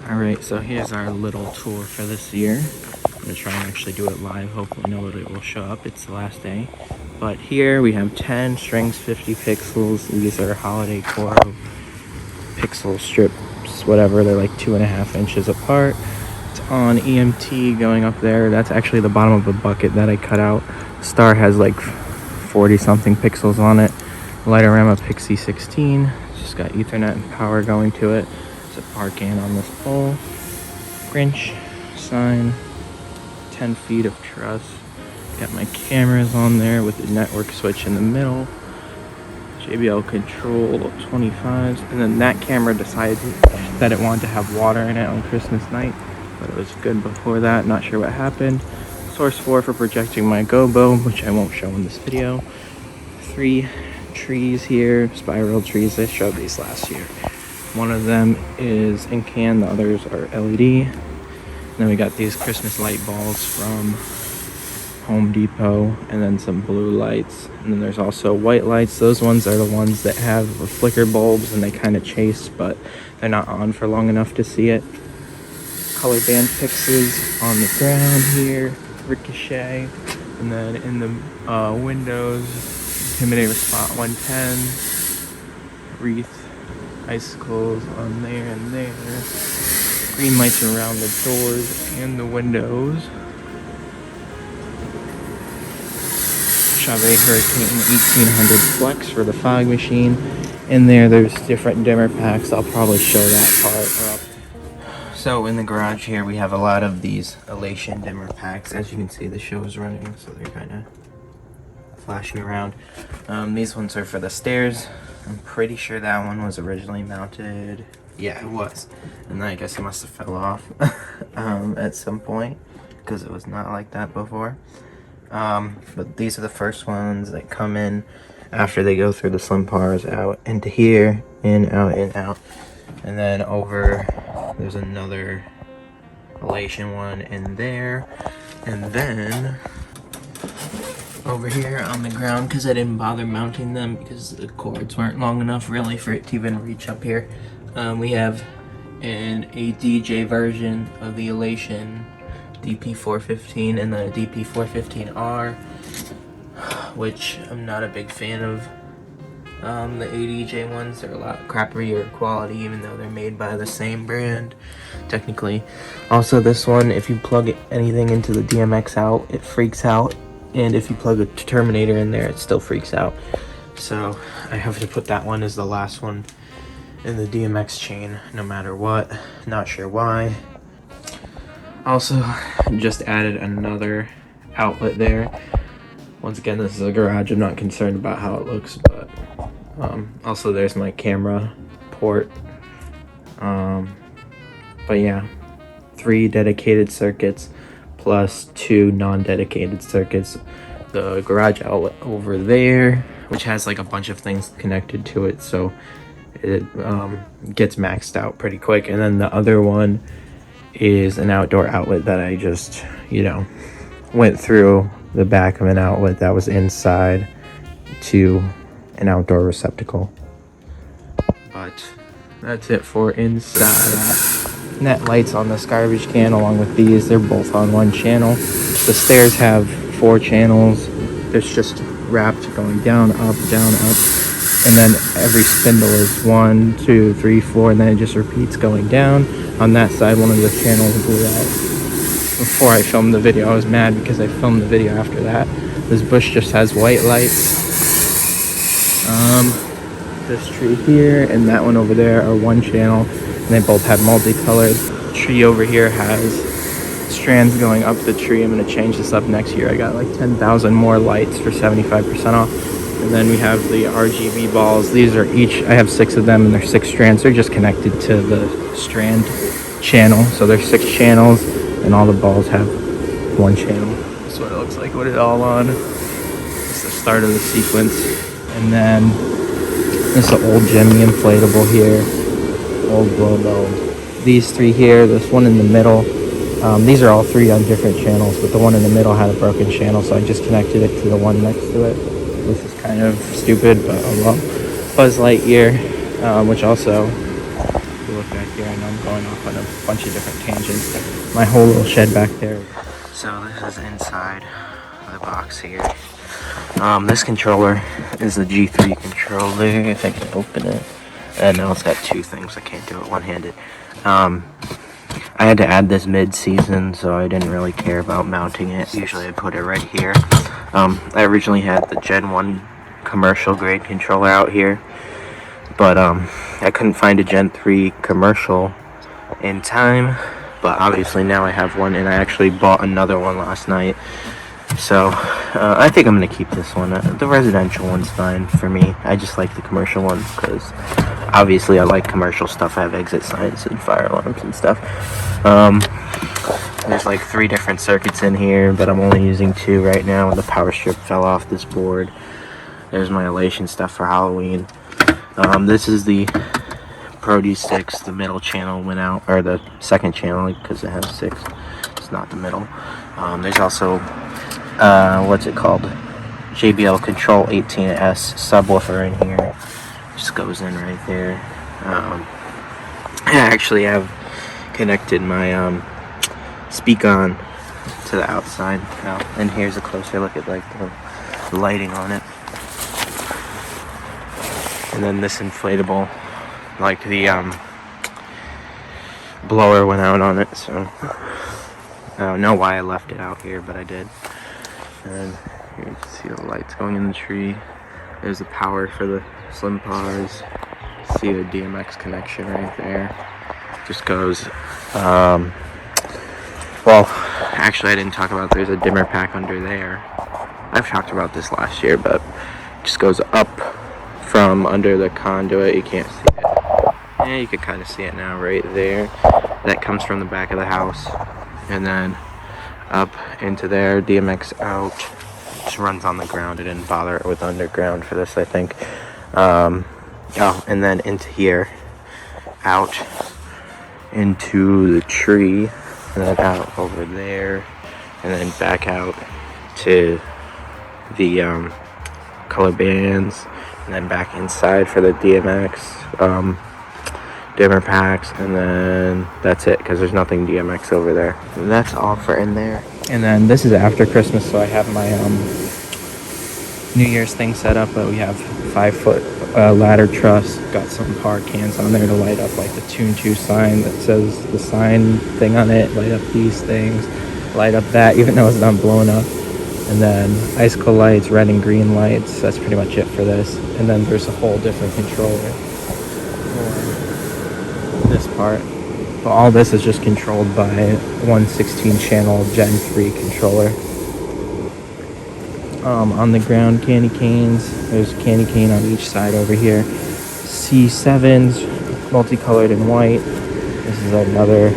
Alright, so here's our little tour for this year. I'm gonna try and actually do it live. Hopefully nobody will show up. It's the last day. But here we have 10 strings, 50 pixels. These are holiday core pixel strips, whatever. They're like 2.5 inches apart. It's on EMT going up there. That's actually the bottom of a bucket that I cut out. Star has like 40 something pixels on it. Light-O-Rama Pixie 16. Just got Ethernet and power going to it. There's a bar can on this pole. Grinch sign. 10 feet of truss. Got my cameras on there with the network switch in the middle. JBL Control 25s. And then that camera decided that it wanted to have water in it on Christmas night. But it was good before that. Not sure what happened. Source 4 for projecting my gobo, which I won't show in this video. 3 trees here. Spiral trees. I showed these last year. One of them is in can. The others are LED. Then we got these Christmas light balls from Home Depot, and then some blue lights, and then there's also white lights. Those ones are the ones that have flicker bulbs and they kind of chase, but they're not on for long enough to see it. Color band fixes on the ground here, ricochet, and then in the windows, Intimidator Spot 110, wreath, icicles on there and there, green lights around the doors and the windows. Chauvet Hurricane 1800 Flex for the fog machine. In there's different dimmer packs. I'll probably show that part up. So in the garage here we have a lot of these Elation dimmer packs. As you can see, the show is running, so they're kind of flashing around. These ones are for the stairs. I'm pretty sure that one was originally mounted. Yeah, it was. And then I guess it must have fell off at some point because it was not like that before. But these are the first ones that come in after they go through the slim bars out into here, in, out. And then over, there's another Elation one in there. And then over here on the ground, because I didn't bother mounting them because the cords weren't long enough really for it to even reach up here. We have a DJ version of the Elation DP415 and the DP415R, which I'm not a big fan of. The ADJ ones are a lot crappier quality, even though they're made by the same brand, technically. Also, this one, if you plug anything into the DMX out, it freaks out, and if you plug a Terminator in there, it still freaks out. So I have to put that one as the last one in the DMX chain, no matter what. Not sure why. Also, just added another outlet there. Once again, this is a garage. I'm not concerned about how it looks, but also there's my camera port. But yeah, 3 dedicated circuits plus 2 non-dedicated circuits. The garage outlet over there, which has like a bunch of things connected to it, so it gets maxed out pretty quick. And then the other one is an outdoor outlet that I just, went through the back of an outlet that was inside to an outdoor receptacle. But that's it for inside. Net lights on this garbage can along with these. They're both on one channel. The stairs have 4 channels. It's just wrapped going down, up, and then every spindle is 1, 2, 3, 4, and then it just repeats going down. On that side, one of the channels blew out. Before I filmed the video, I was mad because I filmed the video after that. This bush just has white lights. This tree here and that one over there are one channel, and they both have multicolored. Tree over here has strands going up the tree. I'm going to change this up next year. I got like 10,000 more lights for 75% off. And then we have the RGB balls. These are each, I have 6 of them, and they're 6 strands. They're just connected to the strand channel. So there's 6 channels, and all the balls have 1 channel. That's what it looks like with it all on. It's the start of the sequence. And then this is an old Jimmy inflatable here. Old blow bulb. These 3 here, this one in the middle. These are all 3 on different channels, but the one in the middle had a broken channel, so I just connected it to the one next to it. This is kind of stupid, but oh well. Buzz Lightyear, which also, if you look look back here. I know I'm going off on a bunch of different tangents. My whole little shed back there. So this is inside the box here. This controller is the G3 controller, if I can open it. And now it's got two things, I can't do it one-handed. I had to add this mid-season, so I didn't really care about mounting it. Usually I put it right here. I originally had the Gen 1 commercial grade controller out here, but I couldn't find a Gen 3 commercial in time. But obviously now I have one, and I actually bought another one last night. So I think I'm going to keep this one. The residential one's fine for me. I just like the commercial one because obviously I like commercial stuff. I have exit signs and fire alarms and stuff. There's like 3 different circuits in here, but I'm only using 2 right now. The power strip fell off this board. There's my elation stuff for Halloween. This is the produce sticks. The middle channel went out, or the second channel, because it has 6. It's not the middle. There's also what's it called, JBL Control 18S subwoofer in here. Just goes in right there. I actually have connected my speak on to the outside now, and here's a closer look at like the lighting on it. And then this inflatable, like the blower went out on it, so I don't know why I left it out here, but I did. And here you can see the lights going in the tree. There's the power for the slim pars. See the DMX connection right there. Just goes, well, actually I didn't talk about, there's a dimmer pack under there. I've talked about this last year, but it just goes up from under the conduit. You can't see it. Yeah, you can kind of see it now right there. That comes from the back of the house. And then up into there, DMX out. Just runs on the ground. I didn't bother with underground for this, I think. Oh, and then into here, out into the tree, and then out over there, and then back out to the color bands, and then back inside for the DMX dimmer packs, and then that's it, because there's nothing DMX over there. And that's all for in there. And then this is after Christmas, so I have my New Year's thing set up, but we have 5-foot ladder truss. Got some par cans on there to light up, like the Tune 2 sign that says the sign thing on it. Light up these things, light up that, even though it's not blowing up. And then icicle lights, red and green lights. That's pretty much it for this. And then there's a whole different controller for this part. But all this is just controlled by one 16-channel Gen 3 controller. On the ground, candy canes. There's a candy cane on each side over here. C7s, multicolored in white. This is another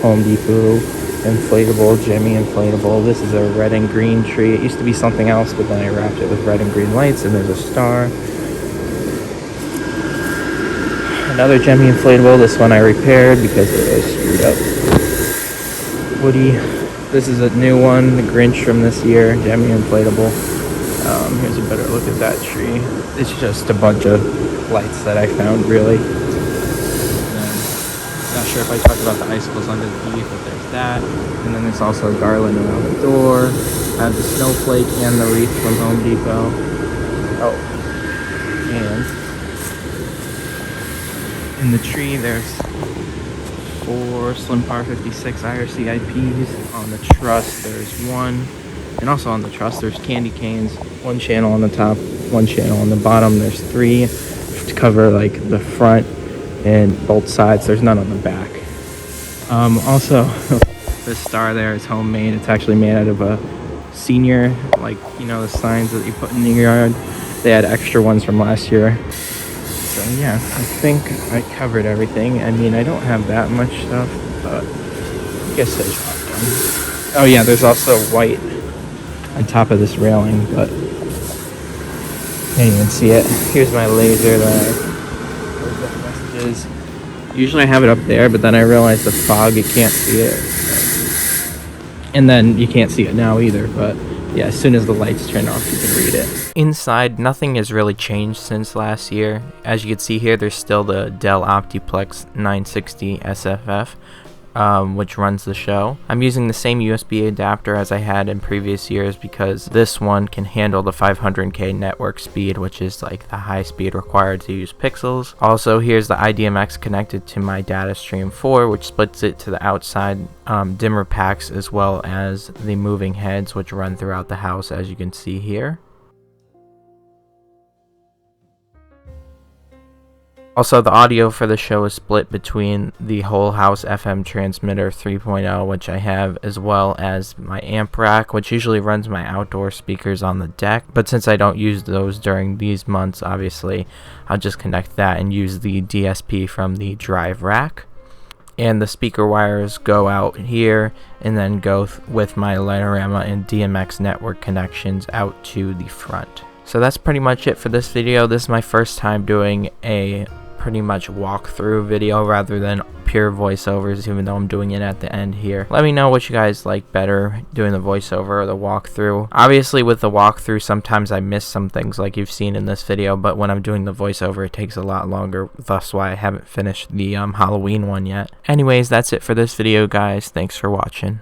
Home Depot inflatable, Jimmy inflatable. This is a red and green tree. It used to be something else, but then I wrapped it with red and green lights, and there's a star. Another Jimmy inflatable. This one I repaired because it was screwed up. Woody. This is a new one, the Grinch from this year, Jimmy inflatable. Here's a better look at that tree. It's just a bunch of lights that I found, really. Not sure if I talked about the icicles underneath, but there's that. And then there's also a garland around the door. I have the snowflake and the wreath from Home Depot. Oh, and in the tree there's 4 Slim Par 56 IRC IPs. On the truss there's 1. And also on the truss there's candy canes. 1 channel on the top, 1 channel on the bottom. There's 3 to cover like the front and both sides. There's none on the back. Also, this star there is homemade. It's actually made out of a senior, like, you know, the signs that you put in your yard. They had extra ones from last year. So yeah, I think I covered everything. I mean, I don't have that much stuff, but I guess I dropped them. Oh yeah, there's also white on top of this railing, but you can't even see it. Here's my laser messages. Usually I have it up there, but then I realized the fog, you can't see it. And then you can't see it now either, but yeah, as soon as the lights turn off, you can read it. Inside, nothing has really changed since last year. As you can see here, there's still the Dell Optiplex 960 SFF, which runs the show. I'm using the same USB adapter as I had in previous years because this one can handle the 500K network speed, which is like the high speed required to use Pixels. Also, here's the IDMX connected to my Data Stream 4, which splits it to the outside dimmer packs as well as the moving heads, which run throughout the house, as you can see here. Also, the audio for the show is split between the whole house FM transmitter 3.0, which I have, as well as my amp rack, which usually runs my outdoor speakers on the deck. But since I don't use those during these months, obviously, I'll just connect that and use the DSP from the drive rack. And the speaker wires go out here and then go with my Light-O-Rama and DMX network connections out to the front. So that's pretty much it for this video. This is my first time doing a pretty much walkthrough video rather than pure voiceovers, even though I'm doing it at the end here. Let me know what you guys like better, doing the voiceover or the walkthrough. Obviously with the walkthrough, sometimes I miss some things like you've seen in this video, but when I'm doing the voiceover, it takes a lot longer. Thus why I haven't finished the Halloween one yet. Anyways, that's it for this video, guys. Thanks for watching.